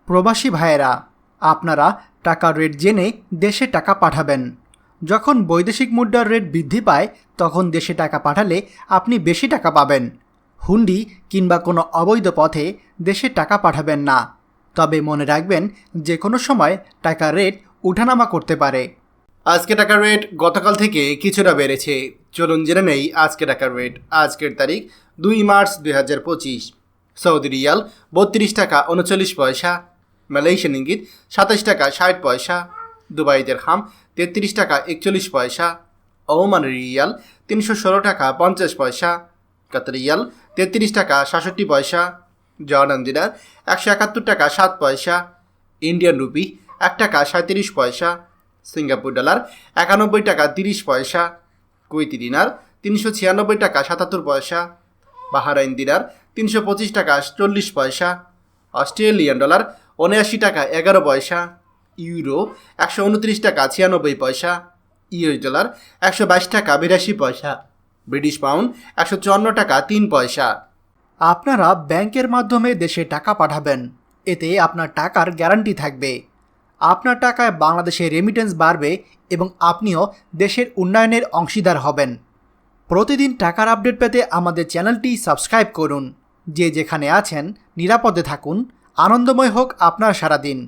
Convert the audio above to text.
প্রবাসী ভাইয়েরা, আপনারা টাকার রেট জেনে দেশে টাকা পাঠাবেন। যখন বৈদেশিক মুদ্রার রেট বৃদ্ধি পায় তখন দেশে টাকা পাঠালে আপনি বেশি টাকা পাবেন। হুন্ডি কিংবা কোনো অবৈধ পথে দেশে টাকা পাঠাবেন না। তবে মনে রাখবেন যে কোনো সময় টাকার রেট উঠানামা করতে পারে। আজকে টাকার রেট গতকাল থেকে কিছুটা বেড়েছে। চলুন জেনে নেই আজকে টাকার রেট। আজকের তারিখ 2 মার্চ 2025। সৌদি রিয়াল 32 টাকা 39 পয়সা, মালয়েশিয়ান ইঙ্গিত 27 টাকা 60 পয়সা, দুবাই দিরহাম 33 টাকা 41 পয়সা, ওমান রিয়াল 316 টাকা 50 পয়সা, কাতার রিয়াল 33 টাকা 67 পয়সা, জর্ডান দিনার 171 টাকা 7 পয়সা, ইন্ডিয়ান রুপি 1 টাকা 37 পয়সা, সিঙ্গাপুর ডলার 91 টাকা 30 পয়সা, কুয়েতি দিনার 396 টাকা 77 পয়সা, বাহারাইন দিনার 325 টাকা 40 পয়সা, অস্ট্রেলিয়ান ডলার 79 টাকা 11 পয়সা, ইউরো 129 টাকা 96 পয়সা, ইউএস ডলার 122 টাকা 82 পয়সা, ব্রিটিশ পাউন্ড 154 টাকা 3 পয়সা। আপনারা ব্যাংকের মাধ্যমে দেশে টাকা পাঠাবেন। এতে আপনার টাকার গ্যারান্টি থাকবে। আপনার টাকায় বাংলাদেশে রেমিটেন্স বাড়বে এবং আপনিও দেশের উন্নয়নের অংশীদার হবেন। প্রতিদিন টাকার আপডেট পেতে আমাদের চ্যানেলটি সাবস্ক্রাইব করুন। যে যেখানে আছেন নিরাপদে থাকুন। আনন্দময় হোক আপনার সারাদিন।